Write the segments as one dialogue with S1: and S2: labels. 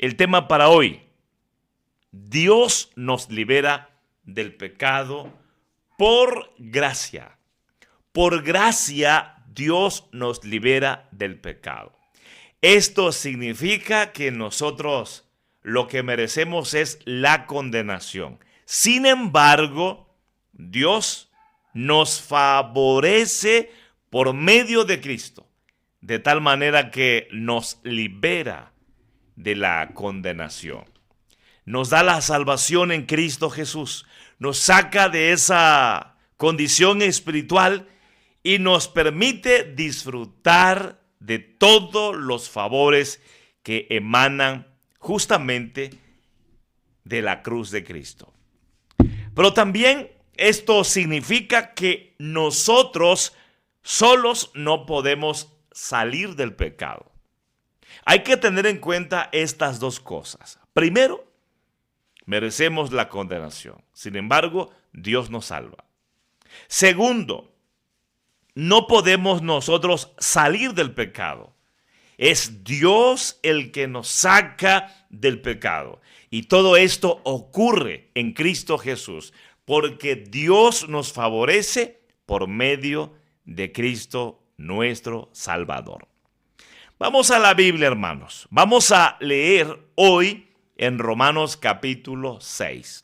S1: el tema para hoy. Dios nos libera del pecado por gracia. Por gracia, Dios nos libera del pecado. Esto significa que nosotros lo que merecemos es la condenación. Sin embargo, Dios nos favorece por medio de Cristo, de tal manera que nos libera de la condenación. Nos da la salvación en Cristo Jesús, nos saca de esa condición espiritual y nos permite disfrutar de todos los favores que emanan justamente de la cruz de Cristo. Pero también esto significa que nosotros solos no podemos salir del pecado. Hay que tener en cuenta estas dos cosas. Primero, merecemos la condenación. Sin embargo, Dios nos salva. Segundo, no podemos nosotros salir del pecado. Es Dios el que nos saca del pecado. Y todo esto ocurre en Cristo Jesús, porque Dios nos favorece por medio de Cristo nuestro Salvador. Vamos a la Biblia, hermanos. Vamos a leer hoy en Romanos capítulo 6.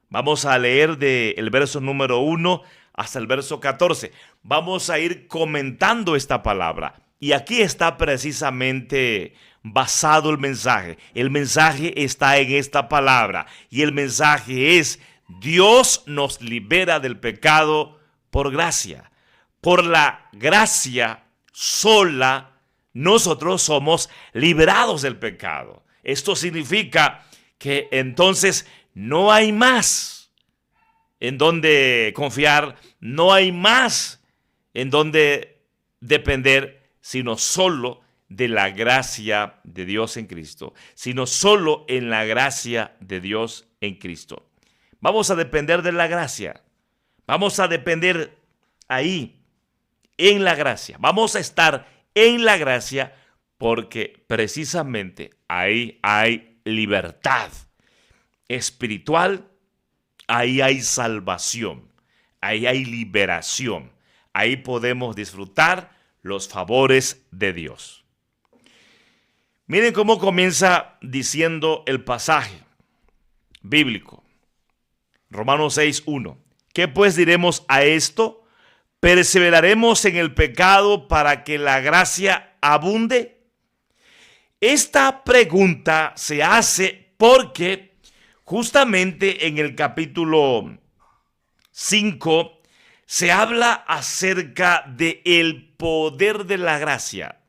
S1: Vamos a leer del verso número 1 hasta el verso 14. Vamos a ir comentando esta palabra. Y aquí está precisamente basado el mensaje. El mensaje está en esta palabra. Y el mensaje es: Dios nos libera del pecado por gracia. Por la gracia sola, nosotros somos liberados del pecado. Esto significa que entonces no hay más en donde confiar, no hay más en donde depender, sino solo de la gracia de Dios en Cristo, sino solo en la gracia de Dios en Cristo. Vamos a depender de la gracia, vamos a depender ahí, en la gracia, vamos a estar en la gracia porque precisamente ahí hay libertad espiritual, ahí hay salvación, ahí hay liberación, ahí podemos disfrutar los favores de Dios. Miren cómo comienza diciendo el pasaje bíblico. Romanos 6:1. ¿Qué pues diremos a esto? ¿Perseveraremos en el pecado para que la gracia abunde? Esta pregunta se hace porque justamente en el capítulo 5 se habla acerca del poder de la gracia,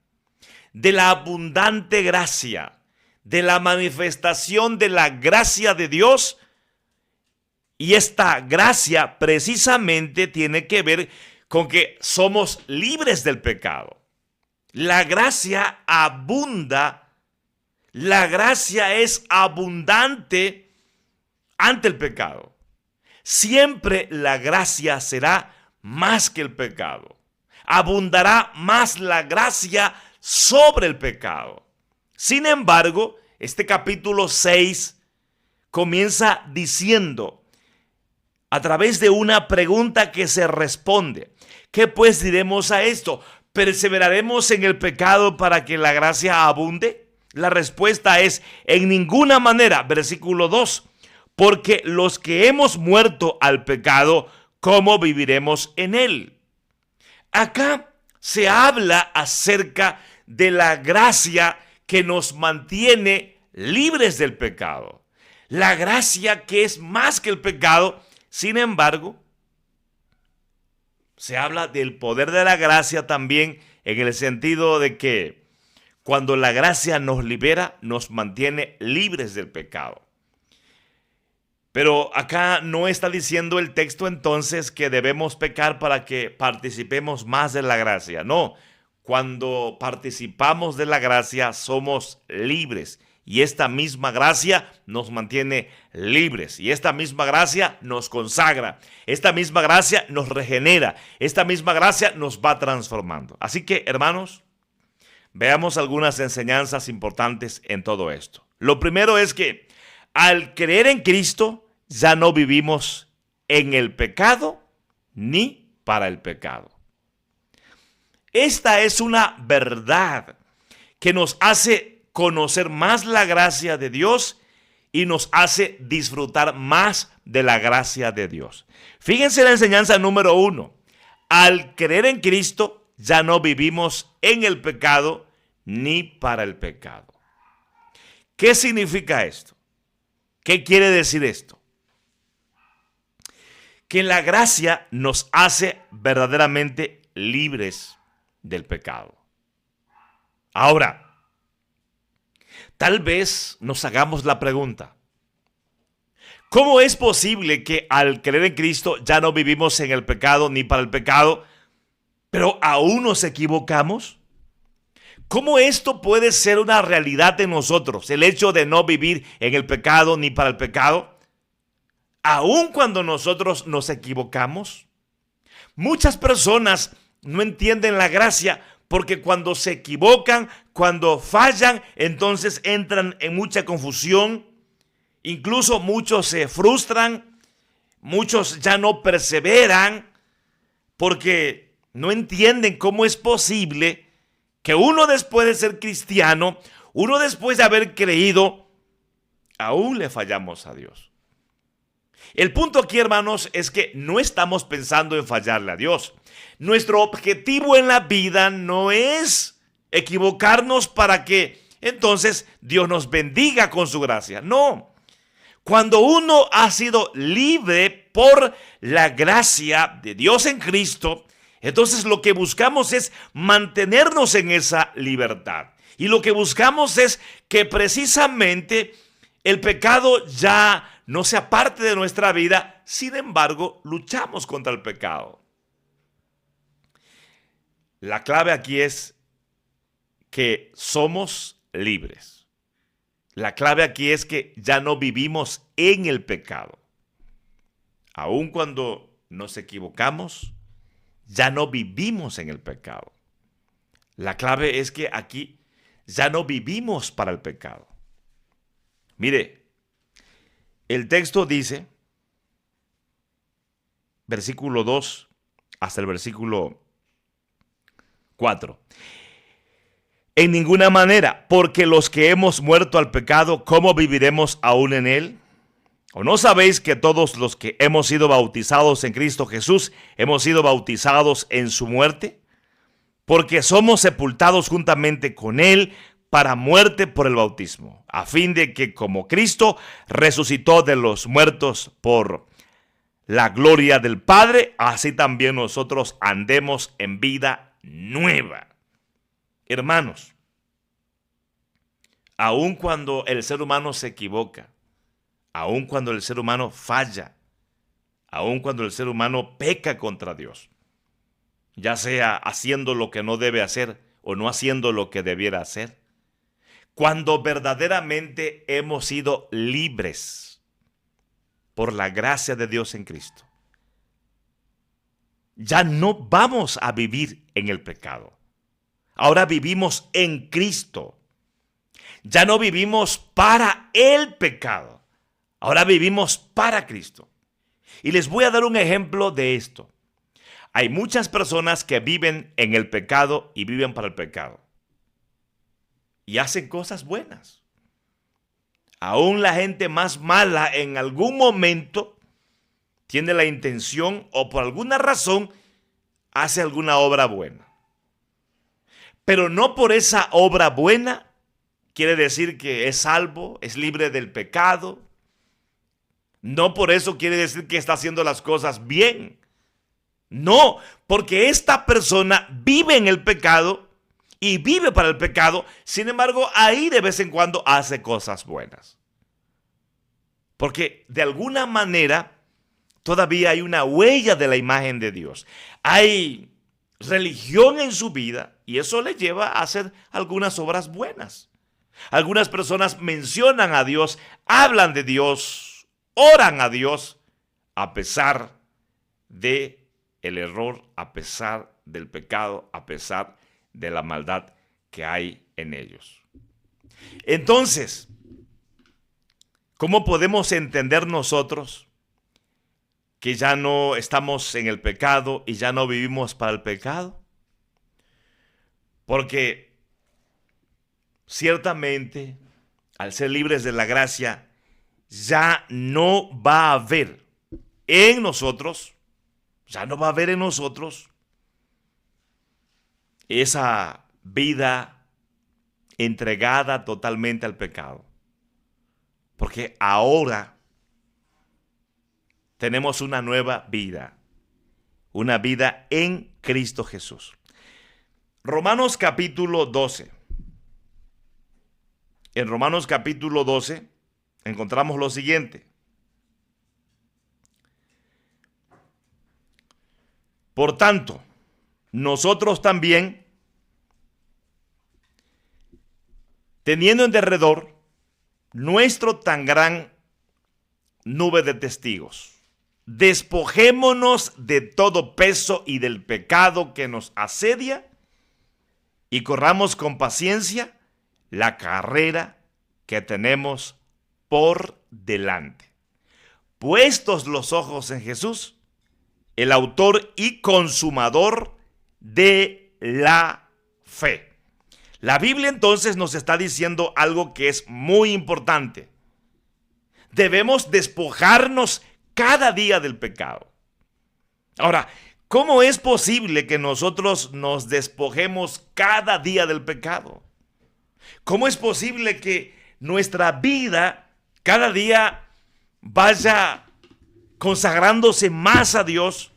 S1: de la abundante gracia, de la manifestación de la gracia de Dios. Y esta gracia precisamente tiene que ver con que somos libres del pecado. La gracia abunda, la gracia es abundante ante el pecado. Siempre la gracia será más que el pecado. Abundará más la gracia sobre el pecado. Sin embargo, este capítulo 6 comienza diciendo, a través de una pregunta que se responde: ¿qué pues diremos a esto? ¿Perseveraremos en el pecado para que la gracia abunde? La respuesta es: en ninguna manera. Versículo 2. Porque los que hemos muerto al pecado, ¿cómo viviremos en él? Acá se habla acerca de la gracia que nos mantiene libres del pecado. La gracia que es más que el pecado. Sin embargo, se habla del poder de la gracia también en el sentido de que cuando la gracia nos libera, nos mantiene libres del pecado. Pero acá no está diciendo el texto entonces que debemos pecar para que participemos más de la gracia. No, cuando participamos de la gracia somos libres. Y esta misma gracia nos mantiene libres. Y esta misma gracia nos consagra. Esta misma gracia nos regenera. Esta misma gracia nos va transformando. Así que, hermanos, veamos algunas enseñanzas importantes en todo esto. Lo primero es que al creer en Cristo ya no vivimos en el pecado ni para el pecado. Esta es una verdad que nos hace conocer más la gracia de Dios y nos hace disfrutar más de la gracia de Dios. Fíjense la enseñanza número 1. Al creer en Cristo ya no vivimos en el pecado ni para el pecado. ¿Qué significa esto? ¿Qué quiere decir esto? Que la gracia nos hace verdaderamente libres del pecado. Ahora, tal vez nos hagamos la pregunta: ¿cómo es posible que al creer en Cristo ya no vivimos en el pecado ni para el pecado, pero aún nos equivocamos? ¿Cómo esto puede ser una realidad en nosotros, el hecho de no vivir en el pecado ni para el pecado, aun cuando nosotros nos equivocamos? Muchas personas no entienden la gracia porque cuando se equivocan, cuando fallan, entonces entran en mucha confusión. Incluso muchos se frustran, muchos ya no perseveran porque no entienden cómo es posible que uno después de ser cristiano, uno después de haber creído, aún le fallamos a Dios. El punto aquí, hermanos, es que no estamos pensando en fallarle a Dios. Nuestro objetivo en la vida no es equivocarnos para que entonces Dios nos bendiga con su gracia. No. Cuando uno ha sido libre por la gracia de Dios en Cristo, entonces lo que buscamos es mantenernos en esa libertad. Y lo que buscamos es que precisamente el pecado ya no sea parte de nuestra vida. Sin embargo, luchamos contra el pecado. La clave aquí es que somos libres. La clave aquí es que ya no vivimos en el pecado. Aun cuando nos equivocamos, ya no vivimos en el pecado. La clave es que aquí ya no vivimos para el pecado. Mire, el texto dice, versículo 2 hasta el versículo 4. En ninguna manera, porque los que hemos muerto al pecado, ¿cómo viviremos aún en él? ¿O no sabéis que todos los que hemos sido bautizados en Cristo Jesús, hemos sido bautizados en su muerte? Porque somos sepultados juntamente con él para muerte por el bautismo, a fin de que como Cristo resucitó de los muertos por la gloria del Padre, así también nosotros andemos en vida nueva. Hermanos, aun cuando el ser humano se equivoca, aun cuando el ser humano falla, aun cuando el ser humano peca contra Dios, ya sea haciendo lo que no debe hacer o no haciendo lo que debiera hacer, cuando verdaderamente hemos sido libres por la gracia de Dios en Cristo, ya no vamos a vivir en el pecado. Ahora vivimos en Cristo. Ya no vivimos para el pecado. Ahora vivimos para Cristo. Y les voy a dar un ejemplo de esto. Hay muchas personas que viven en el pecado y viven para el pecado. Y hacen cosas buenas. Aún la gente más mala en algún momento tiene la intención o por alguna razón hace alguna obra buena. Pero no por esa obra buena quiere decir que es salvo, es libre del pecado. No por eso quiere decir que está haciendo las cosas bien. No, porque esta persona vive en el pecado y vive para el pecado. Sin embargo, ahí de vez en cuando hace cosas buenas. Porque de alguna manera todavía hay una huella de la imagen de Dios. Hay religión en su vida y eso le lleva a hacer algunas obras buenas. Algunas personas mencionan a Dios, hablan de Dios, oran a Dios, a pesar de el error, a pesar del pecado, a pesar de la maldad que hay en ellos. Entonces, ¿cómo podemos entender nosotros que ya no estamos en el pecado y ya no vivimos para el pecado? Porque ciertamente, al ser libres de la gracia, ya no va a haber en nosotros, esa vida entregada totalmente al pecado. Porque ahora tenemos una nueva vida en Cristo Jesús. Romanos capítulo 12. En Romanos capítulo 12 encontramos lo siguiente. Por tanto, nosotros también, teniendo en derredor nuestro tan gran nube de testigos, despojémonos de todo peso y del pecado que nos asedia y corramos con paciencia la carrera que tenemos por delante. Puestos los ojos en Jesús, el autor y consumador de la fe. La Biblia entonces nos está diciendo algo que es muy importante. Debemos despojarnos cada día del pecado. Ahora, ¿cómo es posible que nosotros nos despojemos cada día del pecado? ¿Cómo es posible que nuestra vida cada día vaya consagrándose más a Dios?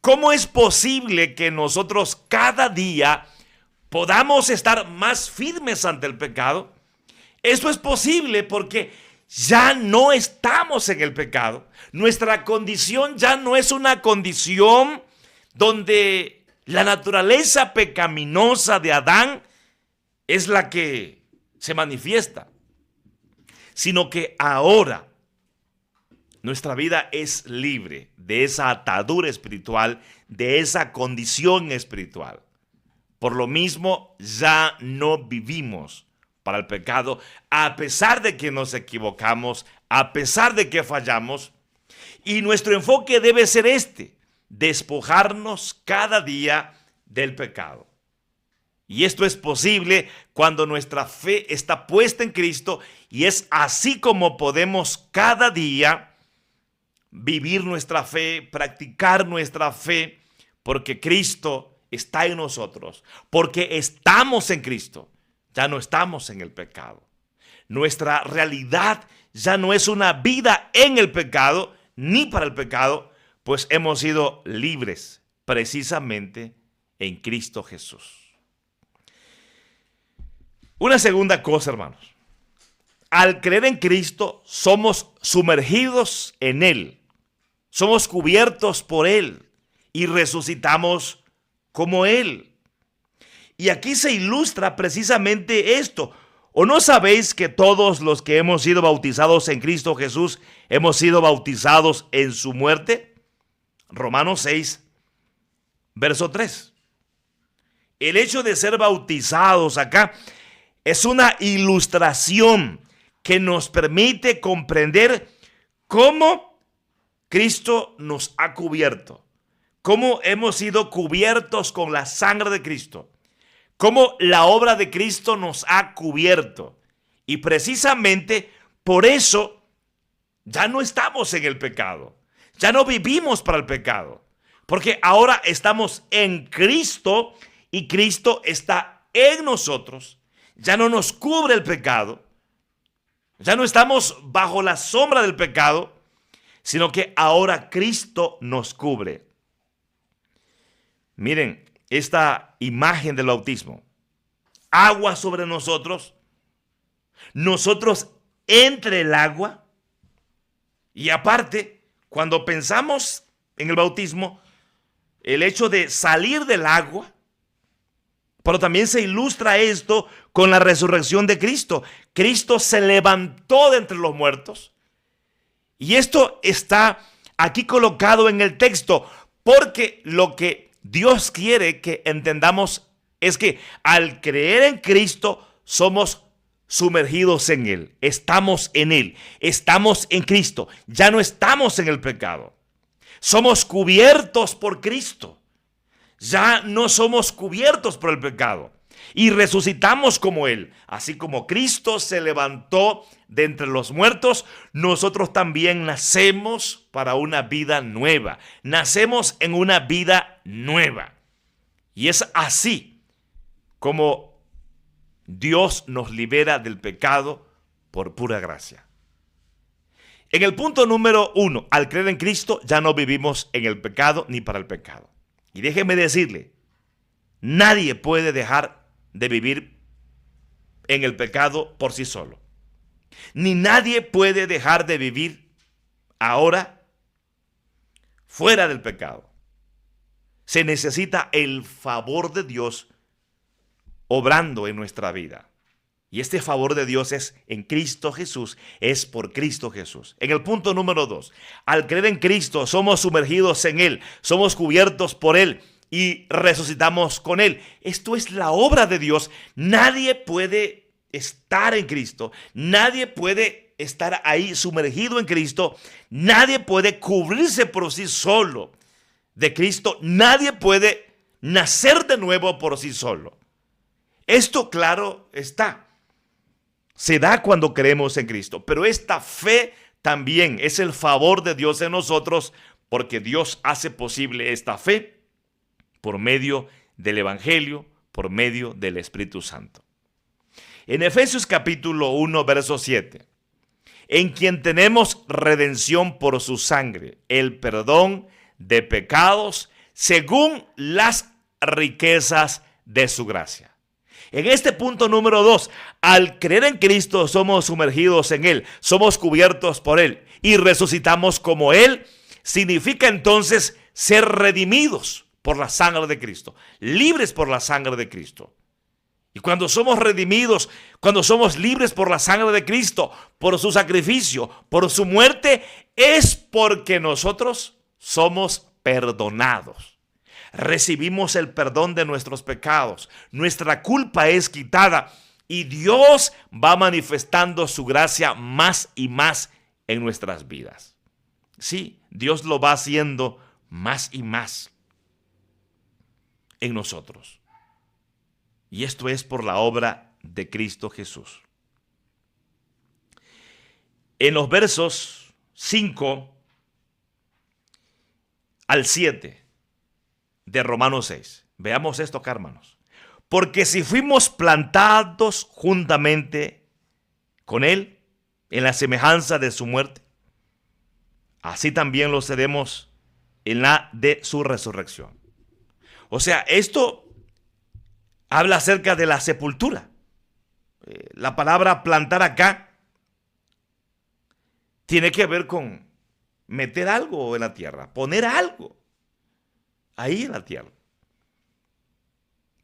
S1: ¿Cómo es posible que nosotros cada día podamos estar más firmes ante el pecado? Esto es posible porque ya no estamos en el pecado. Nuestra condición ya no es una condición donde la naturaleza pecaminosa de Adán es la que se manifiesta, sino que ahora nuestra vida es libre de esa atadura espiritual, de esa condición espiritual. Por lo mismo, ya no vivimos para el pecado, a pesar de que nos equivocamos, a pesar de que fallamos. Y nuestro enfoque debe ser despojarnos cada día del pecado. Y esto es posible cuando nuestra fe está puesta en Cristo, y es así como podemos cada día vivir nuestra fe, practicar nuestra fe, porque Cristo está en nosotros, porque estamos en Cristo. Ya no estamos en el pecado. Nuestra realidad ya no es una vida en el pecado, ni para el pecado, pues hemos sido libres precisamente en Cristo Jesús. Una segunda cosa, hermanos. Al creer en Cristo, somos sumergidos en Él. Somos cubiertos por Él y resucitamos como Él. Y aquí se ilustra precisamente esto. ¿O no sabéis que todos los que hemos sido bautizados en Cristo Jesús hemos sido bautizados en su muerte? Romanos 6, verso 3. El hecho de ser bautizados acá es una ilustración que nos permite comprender cómo Cristo nos ha cubierto, cómo hemos sido cubiertos con la sangre de Cristo, cómo la obra de Cristo nos ha cubierto. Y precisamente por eso ya no estamos en el pecado, ya no vivimos para el pecado, porque ahora estamos en Cristo y Cristo está en nosotros. Ya no nos cubre el pecado, ya no estamos bajo la sombra del pecado, sino que ahora Cristo nos cubre. Miren esta imagen del bautismo. Agua sobre nosotros, nosotros entre el agua, y aparte, cuando pensamos en el bautismo, el hecho de salir del agua, pero también se ilustra esto con la resurrección de Cristo. Cristo se levantó de entre los muertos. Y esto está aquí colocado en el texto, porque lo que Dios quiere que entendamos es que al creer en Cristo somos sumergidos en Él, estamos en Él, estamos en Cristo, ya no estamos en el pecado. Somos cubiertos por Cristo, ya no somos cubiertos por el pecado y resucitamos como Él. Así como Cristo se levantó de entre los muertos, nosotros también nacemos para una vida nueva, nacemos en una vida nueva. Y es así como Dios nos libera del pecado por pura gracia. En el punto número 1, al creer en Cristo ya no vivimos en el pecado ni para el pecado. Y déjeme decirle, nadie puede dejar de vivir en el pecado por sí solo. Ni nadie puede dejar de vivir ahora fuera del pecado. Se necesita el favor de Dios obrando en nuestra vida. Y este favor de Dios es en Cristo Jesús, es por Cristo Jesús. En el punto número 2, al creer en Cristo somos sumergidos en Él, somos cubiertos por Él y resucitamos con Él. Esto es la obra de Dios. Nadie puede estar en Cristo, nadie puede estar ahí sumergido en Cristo, nadie puede cubrirse por sí solo de Cristo, nadie puede nacer de nuevo por sí solo. Esto, claro, se da cuando creemos en Cristo, pero esta fe también es el favor de Dios en nosotros, porque Dios hace posible esta fe por medio del Evangelio, por medio del Espíritu Santo. En Efesios capítulo 1, verso 7, en quien tenemos redención por su sangre, el perdón de pecados, según las riquezas de su gracia. En este punto número 2, al creer en Cristo somos sumergidos en Él, somos cubiertos por Él y resucitamos como Él, significa entonces ser redimidos por la sangre de Cristo, libres por la sangre de Cristo. Y cuando somos redimidos, cuando somos libres por la sangre de Cristo, por su sacrificio, por su muerte, es porque nosotros somos perdonados. Recibimos el perdón de nuestros pecados, nuestra culpa es quitada y Dios va manifestando su gracia más y más en nuestras vidas. Sí, Dios lo va haciendo más y más en nosotros. Y esto es por la obra de Cristo Jesús. En los versos 5 al 7 de Romanos 6. Veamos esto acá, hermanos. Porque si fuimos plantados juntamente con Él en la semejanza de su muerte, así también lo seremos en la de su resurrección. O sea, esto habla acerca de la sepultura. La palabra plantar acá tiene que ver con meter algo en la tierra, poner algo ahí en la tierra.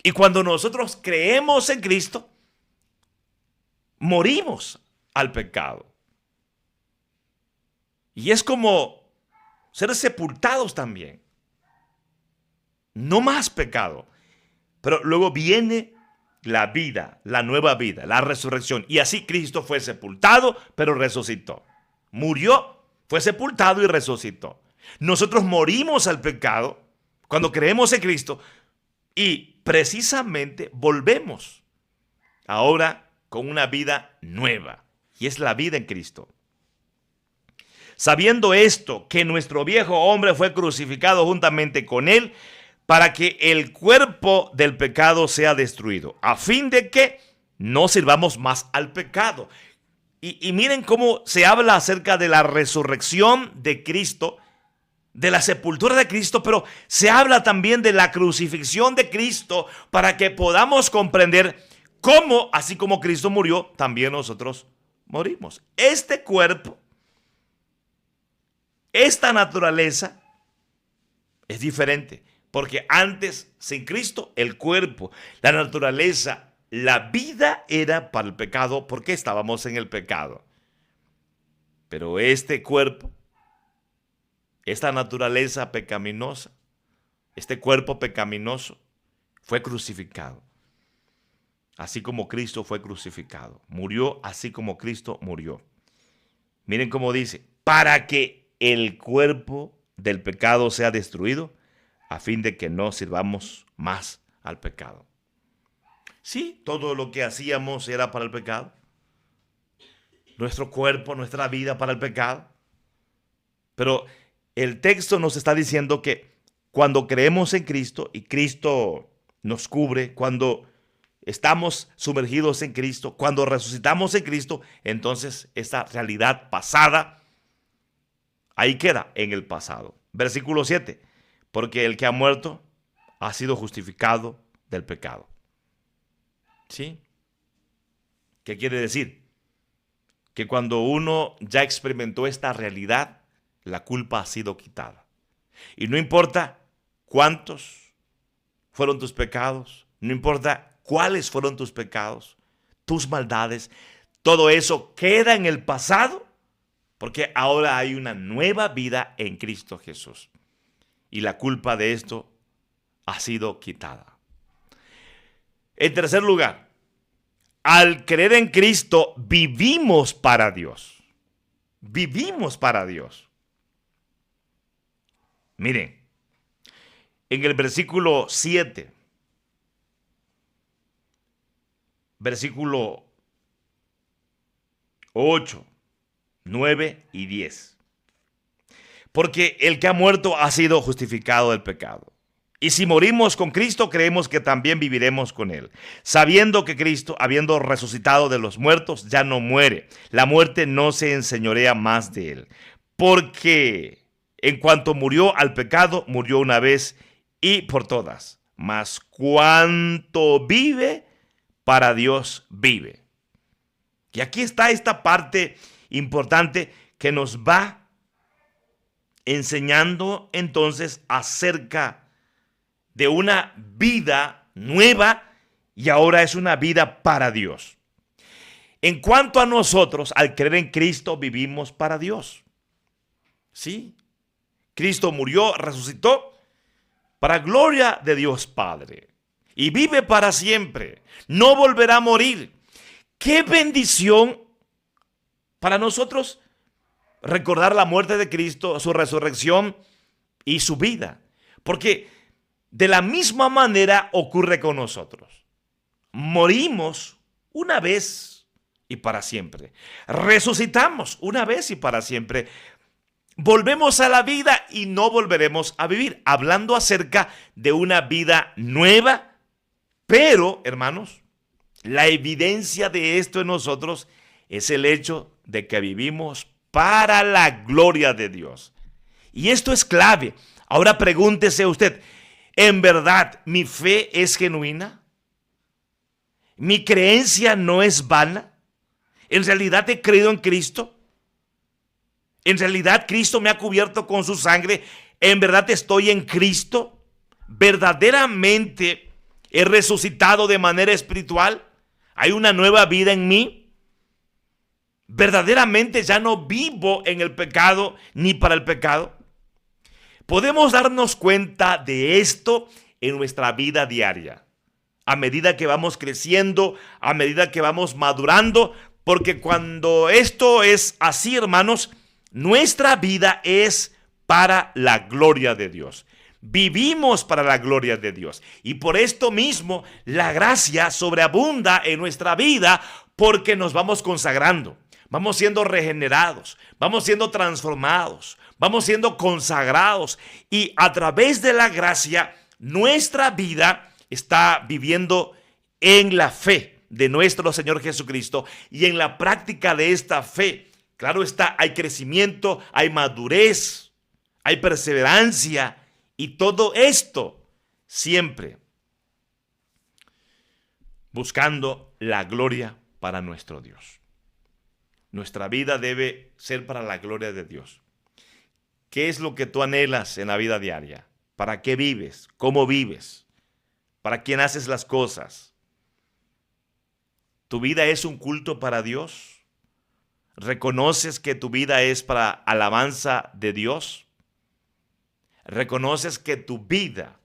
S1: Y cuando nosotros creemos en Cristo, morimos al pecado. Y es como ser sepultados también. No más pecado. Pero luego viene la vida, la nueva vida, la resurrección. Y así Cristo fue sepultado, pero resucitó. Murió, fue sepultado y resucitó. Nosotros morimos al pecado cuando creemos en Cristo y precisamente volvemos ahora con una vida nueva. Y es la vida en Cristo. Sabiendo esto, que nuestro viejo hombre fue crucificado juntamente con él, para que el cuerpo del pecado sea destruido, a fin de que no sirvamos más al pecado. Y miren cómo se habla acerca de la resurrección de Cristo, de la sepultura de Cristo, pero se habla también de la crucifixión de Cristo para que podamos comprender cómo, así como Cristo murió, también nosotros morimos. Este cuerpo, esta naturaleza es diferente, porque antes, sin Cristo, el cuerpo, la naturaleza, la vida era para el pecado porque estábamos en el pecado. Pero este cuerpo, esta naturaleza pecaminosa, este cuerpo pecaminoso fue crucificado. así como Cristo fue crucificado. Murió así como Cristo murió. Miren cómo dice, para que el cuerpo del pecado sea destruido, a fin de que no sirvamos más al pecado. Sí, todo lo que hacíamos era para el pecado. Nuestro cuerpo, nuestra vida para el pecado. Pero el texto nos está diciendo que cuando creemos en Cristo y Cristo nos cubre, cuando estamos sumergidos en Cristo, cuando resucitamos en Cristo, entonces esa realidad pasada ahí queda en el pasado. Versículo 7. Porque el que ha muerto ha sido justificado del pecado. ¿Sí? ¿Qué quiere decir? Que cuando uno ya experimentó esta realidad, la culpa ha sido quitada. Y no importa cuántos fueron tus pecados, no importa cuáles fueron tus pecados, tus maldades, todo eso queda en el pasado, porque ahora hay una nueva vida en Cristo Jesús. Y la culpa de esto ha sido quitada. En tercer lugar, al creer en Cristo, vivimos para Dios. Vivimos para Dios. Miren, en el versículo 7, versículo 8, 9 y 10. Porque el que ha muerto ha sido justificado del pecado. Y si morimos con Cristo, creemos que también viviremos con Él, sabiendo que Cristo, habiendo resucitado de los muertos, ya no muere. La muerte no se enseñorea más de Él. Porque en cuanto murió al pecado, murió una vez y por todas. Mas cuanto vive, para Dios vive. Y aquí está esta parte importante que nos va enseñando entonces acerca de una vida nueva y ahora es una vida para Dios. En cuanto a nosotros, al creer en Cristo, vivimos para Dios. ¿Sí? Cristo murió, resucitó para gloria de Dios Padre y vive para siempre. No volverá a morir. ¡Qué bendición para nosotros recordar la muerte de Cristo, su resurrección y su vida! Porque de la misma manera ocurre con nosotros. Morimos una vez y para siempre. Resucitamos una vez y para siempre. Volvemos a la vida y no volveremos a vivir. Hablando acerca de una vida nueva, pero, hermanos, la evidencia de esto en nosotros es el hecho de que vivimos para la gloria de Dios. Y esto es clave. Ahora pregúntese usted, ¿en verdad mi fe es genuina? ¿Mi creencia no es vana? ¿En realidad he creído en Cristo? ¿En realidad Cristo me ha cubierto con su sangre? ¿En verdad estoy en Cristo? ¿Verdaderamente he resucitado de manera espiritual? ¿Hay una nueva vida en mí? ¿Verdaderamente ya no vivo en el pecado ni para el pecado? Podemos darnos cuenta de esto en nuestra vida diaria, a medida que vamos creciendo, a medida que vamos madurando, porque cuando esto es así, hermanos, nuestra vida es para la gloria de Dios. Vivimos para la gloria de Dios. Y por esto mismo, la gracia sobreabunda en nuestra vida porque nos vamos consagrando. Vamos siendo regenerados, vamos siendo transformados, vamos siendo consagrados. Y a través de la gracia, nuestra vida está viviendo en la fe de nuestro Señor Jesucristo y en la práctica de esta fe. Claro está, hay crecimiento, hay madurez, hay perseverancia y todo esto siempre buscando la gloria para nuestro Dios. Nuestra vida debe ser para la gloria de Dios. ¿Qué es lo que tú anhelas en la vida diaria? ¿Para qué vives? ¿Cómo vives? ¿Para quién haces las cosas? ¿Tu vida es un culto para Dios? ¿Reconoces que tu vida es para alabanza de Dios? ¿Reconoces que tu vida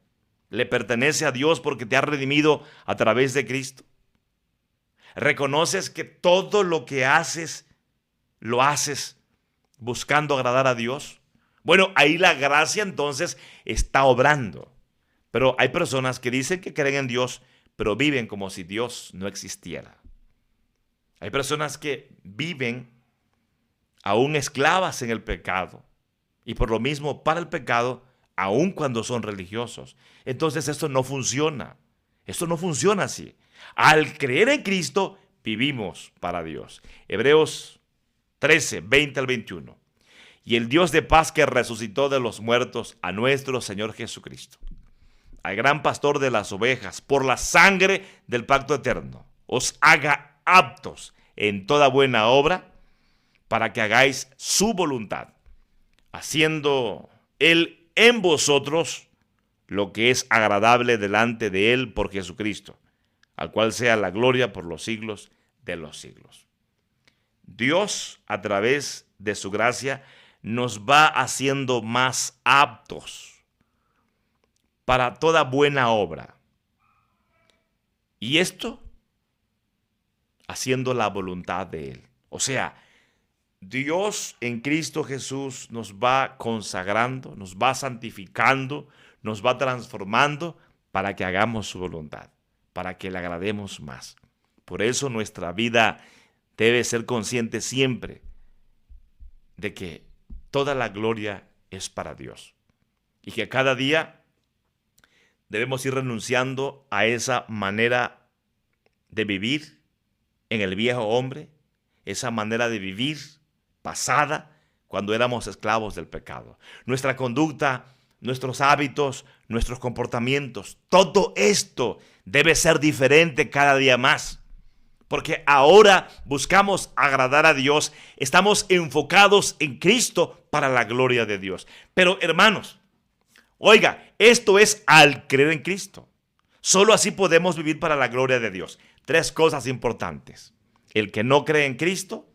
S1: le pertenece a Dios porque te ha redimido a través de Cristo? ¿Reconoces que todo lo que haces, lo haces buscando agradar a Dios? Bueno, ahí la gracia entonces está obrando. Pero hay personas que dicen que creen en Dios, pero viven como si Dios no existiera. Hay personas que viven aún esclavas en el pecado y por lo mismo para el pecado, aun cuando son religiosos. Entonces esto no funciona. Esto no funciona así. Al creer en Cristo, vivimos para Dios. Hebreos 13, 20 al 21. Y el Dios de paz que resucitó de los muertos a nuestro Señor Jesucristo, al gran pastor de las ovejas, por la sangre del pacto eterno, os haga aptos en toda buena obra para que hagáis su voluntad, haciendo Él en vosotros lo que es agradable delante de Él por Jesucristo, al cual sea la gloria por los siglos de los siglos. Dios, a través de su gracia, nos va haciendo más aptos para toda buena obra. Y esto haciendo la voluntad de Él. O sea, Dios en Cristo Jesús nos va consagrando, nos va santificando, nos va transformando para que hagamos su voluntad, para que le agrademos más. Por eso nuestra vida debe ser consciente siempre de que toda la gloria es para Dios y que cada día debemos ir renunciando a esa manera de vivir en el viejo hombre, esa manera de vivir pasada cuando éramos esclavos del pecado. Nuestra conducta, nuestros hábitos, nuestros comportamientos, todo esto debe ser diferente cada día más. Porque ahora buscamos agradar a Dios, estamos enfocados en Cristo para la gloria de Dios. Pero hermanos, oiga, esto es al creer en Cristo. Solo así podemos vivir para la gloria de Dios. 3 cosas importantes. El que no cree en Cristo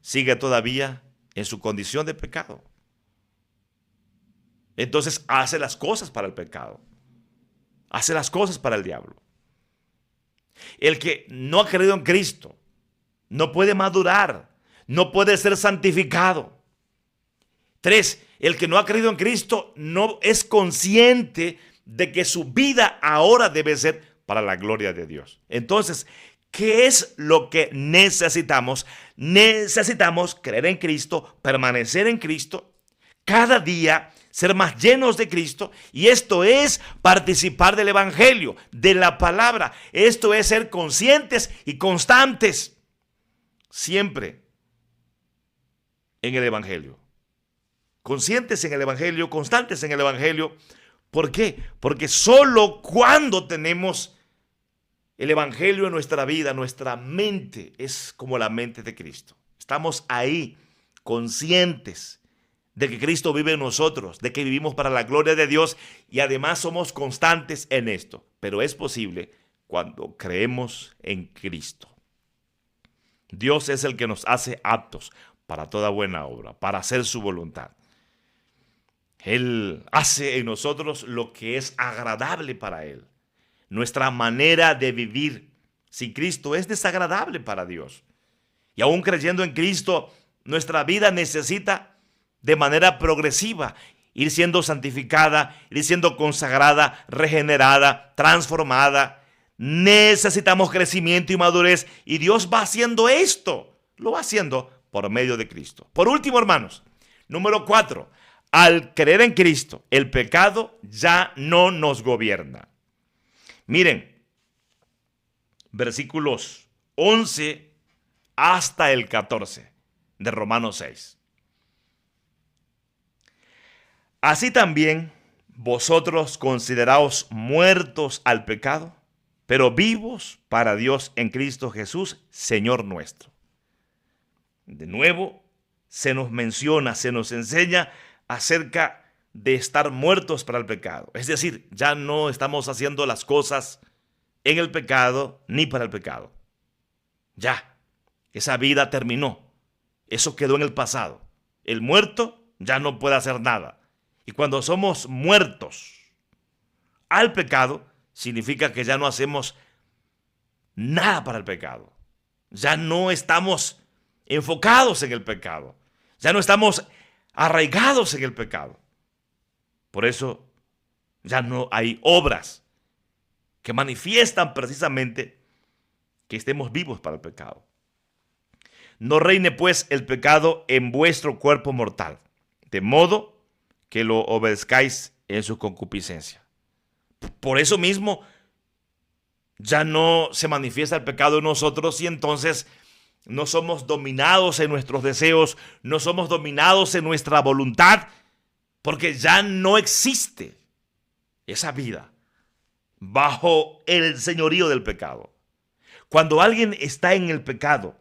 S1: sigue todavía en su condición de pecado. Entonces hace las cosas para el pecado. Hace las cosas para el diablo. El que no ha creído en Cristo no puede madurar, no puede ser santificado. 3, el que no ha creído en Cristo no es consciente de que su vida ahora debe ser para la gloria de Dios. Entonces, ¿qué es lo que necesitamos? Necesitamos creer en Cristo, permanecer en Cristo, cada día ser más llenos de Cristo, y esto es participar del Evangelio, de la palabra. Esto es ser conscientes y constantes siempre en el Evangelio. Conscientes en el Evangelio, constantes en el Evangelio. ¿Por qué? Porque solo cuando tenemos el Evangelio en nuestra vida, nuestra mente es como la mente de Cristo. Estamos ahí, conscientes de que Cristo vive en nosotros, de que vivimos para la gloria de Dios y además somos constantes en esto. Pero es posible cuando creemos en Cristo. Dios es el que nos hace aptos para toda buena obra, para hacer su voluntad. Él hace en nosotros lo que es agradable para Él. Nuestra manera de vivir sin Cristo es desagradable para Dios. Y aún creyendo en Cristo, nuestra vida necesita de manera progresiva ir siendo santificada, ir siendo consagrada, regenerada, transformada. Necesitamos crecimiento y madurez, y Dios va haciendo esto. Lo va haciendo por medio de Cristo. Por último, hermanos, número 4. Al creer en Cristo, el pecado ya no nos gobierna. Miren, versículos 11 hasta el 14 de Romanos 6. Así también vosotros consideraos muertos al pecado, pero vivos para Dios en Cristo Jesús, Señor nuestro. De nuevo, se nos menciona, se nos enseña acerca de estar muertos para el pecado. Es decir, ya no estamos haciendo las cosas en el pecado ni para el pecado. Ya, esa vida terminó. Eso quedó en el pasado. El muerto ya no puede hacer nada. Y cuando somos muertos al pecado, significa que ya no hacemos nada para el pecado. Ya no estamos enfocados en el pecado. Ya no estamos arraigados en el pecado. Por eso ya no hay obras que manifiestan precisamente que estemos vivos para el pecado. No reine pues el pecado en vuestro cuerpo mortal, de modo que lo obedezcáis en su concupiscencia. Por eso mismo ya no se manifiesta el pecado en nosotros y entonces no somos dominados en nuestros deseos, no somos dominados en nuestra voluntad, porque ya no existe esa vida bajo el señorío del pecado. Cuando alguien está en el pecado,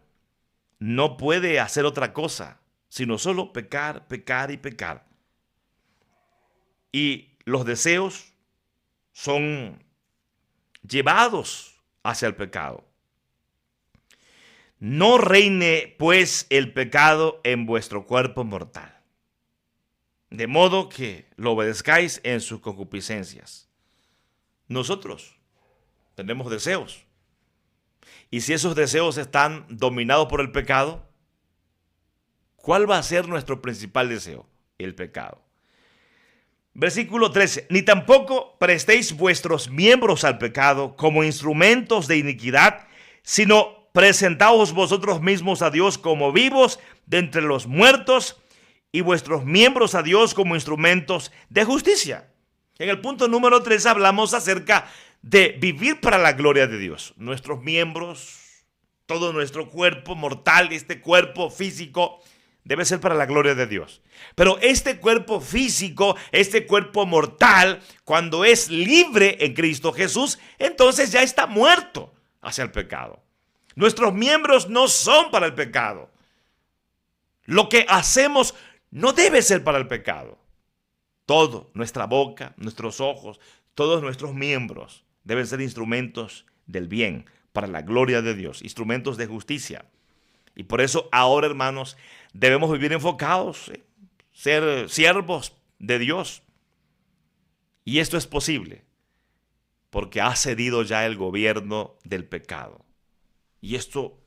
S1: no puede hacer otra cosa, sino solo pecar, pecar y pecar. Y los deseos son llevados hacia el pecado. No reine pues el pecado en vuestro cuerpo mortal, de modo que lo obedezcáis en sus concupiscencias. Nosotros tenemos deseos. Y si esos deseos están dominados por el pecado, ¿cuál va a ser nuestro principal deseo? El pecado. Versículo 13. Ni tampoco prestéis vuestros miembros al pecado como instrumentos de iniquidad, sino presentaos vosotros mismos a Dios como vivos de entre los muertos y vuestros miembros a Dios como instrumentos de justicia. En el punto número 3 hablamos acerca de vivir para la gloria de Dios. Nuestros miembros, todo nuestro cuerpo mortal, este cuerpo físico, debe ser para la gloria de Dios. Pero este cuerpo físico, este cuerpo mortal, cuando es libre en Cristo Jesús, entonces ya está muerto hacia el pecado. Nuestros miembros no son para el pecado. Lo que hacemos no debe ser para el pecado. Todo, nuestra boca, nuestros ojos, todos nuestros miembros deben ser instrumentos del bien, para la gloria de Dios, instrumentos de justicia. Y por eso ahora, hermanos, debemos vivir enfocados, ser siervos de Dios. Y esto es posible porque ha cedido ya el gobierno del pecado. Y esto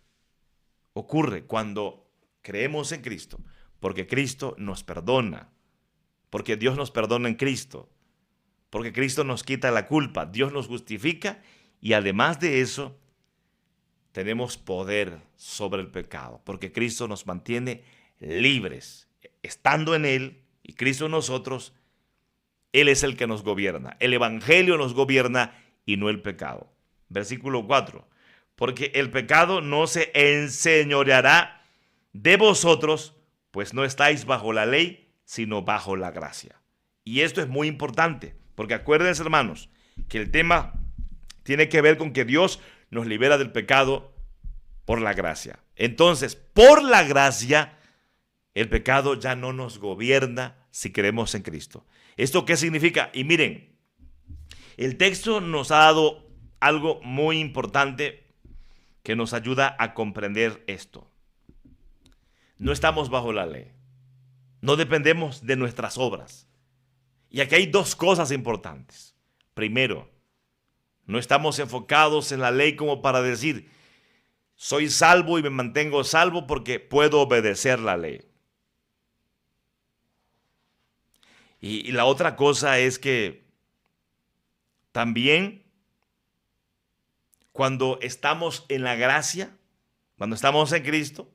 S1: ocurre cuando creemos en Cristo, porque Cristo nos perdona, porque Dios nos perdona en Cristo, porque Cristo nos quita la culpa, Dios nos justifica y además de eso tenemos poder sobre el pecado, porque Cristo nos mantiene libres. Estando en Él y Cristo en nosotros, Él es el que nos gobierna. El Evangelio nos gobierna y no el pecado. Versículo 4. Porque el pecado no se enseñoreará de vosotros, pues no estáis bajo la ley, sino bajo la gracia. Y esto es muy importante, porque acuérdense, hermanos, que el tema tiene que ver con que Dios nos libera del pecado por la gracia. Entonces, por la gracia, el pecado ya no nos gobierna si creemos en Cristo. ¿Esto qué significa? Y miren, el texto nos ha dado algo muy importante que nos ayuda a comprender esto. No estamos bajo la ley. No dependemos de nuestras obras. Y aquí hay dos cosas importantes. Primero, no estamos enfocados en la ley como para decir, soy salvo y me mantengo salvo porque puedo obedecer la ley. Y la otra cosa es que también cuando estamos en la gracia, cuando estamos en Cristo,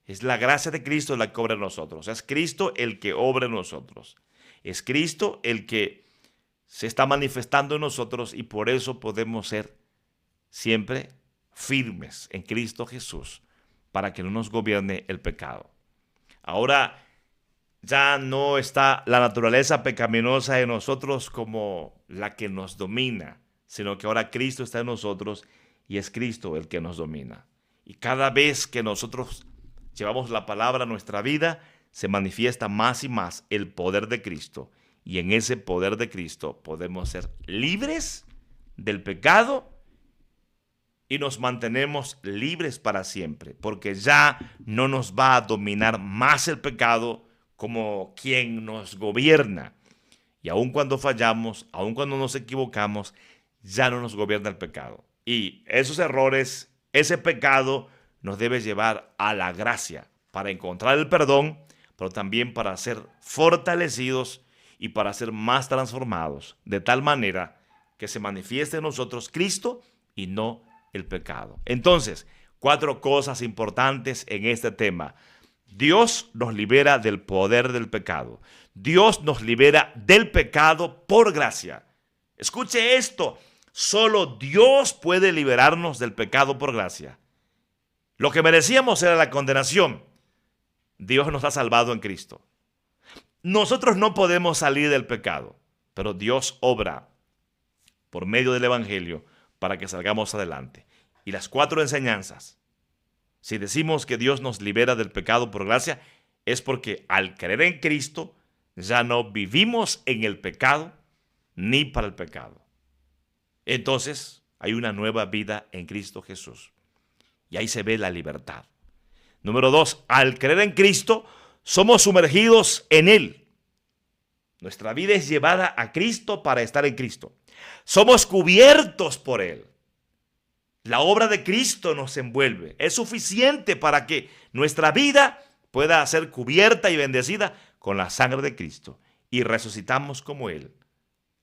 S1: es la gracia de Cristo la que obra en nosotros. Es Cristo el que obra en nosotros. Es Cristo el que se está manifestando en nosotros y por eso podemos ser siempre firmes en Cristo Jesús para que no nos gobierne el pecado. Ahora ya no está la naturaleza pecaminosa en nosotros como la que nos domina, sino que ahora Cristo está en nosotros y es Cristo el que nos domina. Y cada vez que nosotros llevamos la palabra a nuestra vida, se manifiesta más y más el poder de Cristo. Y en ese poder de Cristo podemos ser libres del pecado y nos mantenemos libres para siempre, porque ya no nos va a dominar más el pecado como quien nos gobierna. Y aun cuando fallamos, aun cuando nos equivocamos, ya no nos gobierna el pecado. Y esos errores, ese pecado, nos debe llevar a la gracia para encontrar el perdón, pero también para ser fortalecidos y para ser más transformados, de tal manera que se manifieste en nosotros Cristo y no el pecado. Entonces, 4 cosas importantes en este tema. Dios nos libera del poder del pecado. Dios nos libera del pecado por gracia. Escuche esto, solo Dios puede liberarnos del pecado por gracia. Lo que merecíamos era la condenación. Dios nos ha salvado en Cristo. Nosotros no podemos salir del pecado, pero Dios obra por medio del Evangelio para que salgamos adelante. Y las 4 enseñanzas, si decimos que Dios nos libera del pecado por gracia, es porque al creer en Cristo ya no vivimos en el pecado ni para el pecado. Entonces hay una nueva vida en Cristo Jesús. Y ahí se ve la libertad. Número 2, al creer en Cristo, somos sumergidos en Él. Nuestra vida es llevada a Cristo para estar en Cristo. Somos cubiertos por Él. La obra de Cristo nos envuelve. Es suficiente para que nuestra vida pueda ser cubierta y bendecida con la sangre de Cristo. Y resucitamos como Él.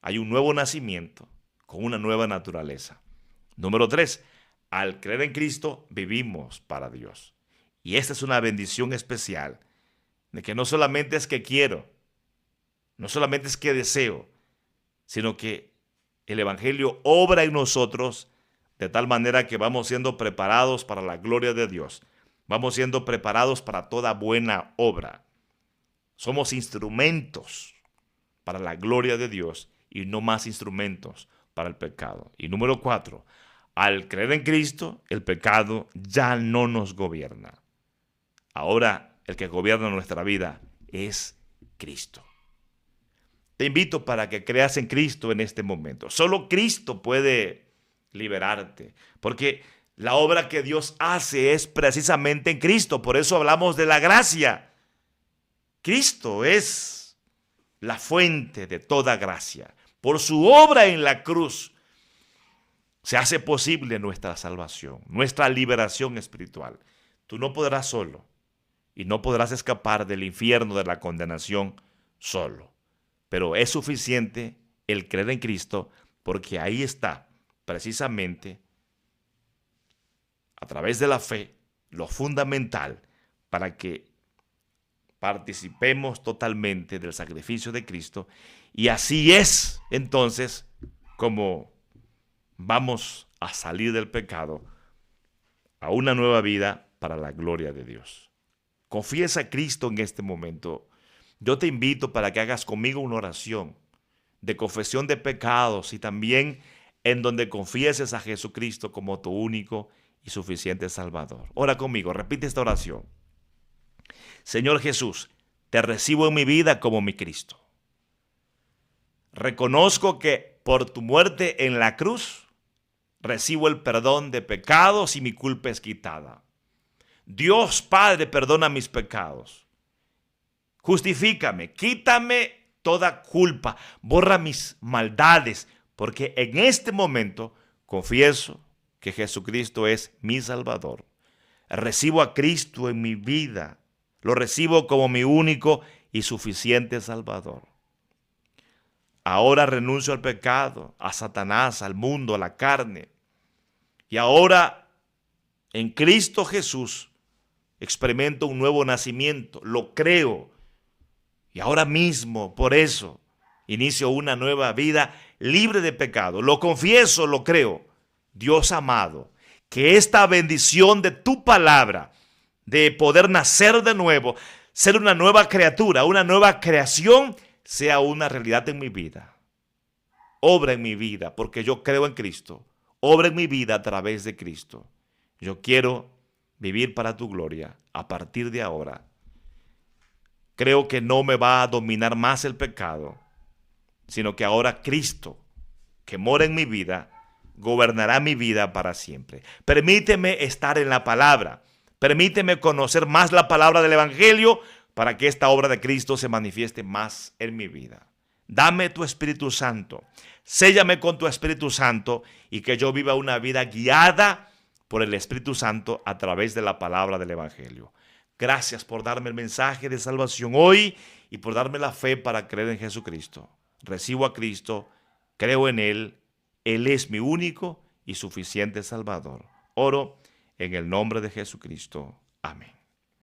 S1: Hay un nuevo nacimiento con una nueva naturaleza. Número 3, al creer en Cristo vivimos para Dios. Y esta es una bendición especial, de que no solamente es que quiero, no solamente es que deseo, sino que el Evangelio obra en nosotros de tal manera que vamos siendo preparados para la gloria de Dios. Vamos siendo preparados para toda buena obra. Somos instrumentos para la gloria de Dios y no más instrumentos para el pecado. Y número 4, al creer en Cristo, el pecado ya no nos gobierna. Ahora el que gobierna nuestra vida es Cristo. Te invito para que creas en Cristo en este momento. Solo Cristo puede liberarte, porque la obra que Dios hace es precisamente en Cristo. Por eso hablamos de la gracia. Cristo es la fuente de toda gracia. Por su obra en la cruz se hace posible nuestra salvación, nuestra liberación espiritual. Tú no podrás solo y no podrás escapar del infierno, de la condenación solo. Pero es suficiente el creer en Cristo, porque ahí está precisamente a través de la fe lo fundamental para que participemos totalmente del sacrificio de Cristo. Y así es entonces como vamos a salir del pecado a una nueva vida para la gloria de Dios. Confiesa a Cristo en este momento. Yo te invito para que hagas conmigo una oración de confesión de pecados y también en donde confieses a Jesucristo como tu único y suficiente Salvador. Ora conmigo, repite esta oración. Señor Jesús, te recibo en mi vida como mi Cristo. Reconozco que por tu muerte en la cruz recibo el perdón de pecados y mi culpa es quitada. Dios Padre, perdona mis pecados. Justifícame, quítame toda culpa, borra mis maldades, porque en este momento confieso que Jesucristo es mi Salvador. Recibo a Cristo en mi vida, lo recibo como mi único y suficiente Salvador. Ahora renuncio al pecado, a Satanás, al mundo, a la carne. Y ahora en Cristo Jesús experimento un nuevo nacimiento, lo creo. Y ahora mismo, por eso, inicio una nueva vida libre de pecado. Lo confieso, lo creo. Dios amado, que esta bendición de tu palabra, de poder nacer de nuevo, ser una nueva criatura, una nueva creación, sea una realidad en mi vida. Obra en mi vida, porque yo creo en Cristo. Obra en mi vida a través de Cristo. Yo quiero vivir para tu gloria a partir de ahora. Creo que no me va a dominar más el pecado, sino que ahora Cristo, que mora en mi vida, gobernará mi vida para siempre. Permíteme estar en la palabra. Permíteme conocer más la palabra del Evangelio para que esta obra de Cristo se manifieste más en mi vida. Dame tu Espíritu Santo. Séllame con tu Espíritu Santo y que yo viva una vida guiada por el Espíritu Santo a través de la palabra del Evangelio. Gracias por darme el mensaje de salvación hoy y por darme la fe para creer en Jesucristo. Recibo a Cristo, creo en Él. Él es mi único y suficiente Salvador. Oro en el nombre de Jesucristo. Amén.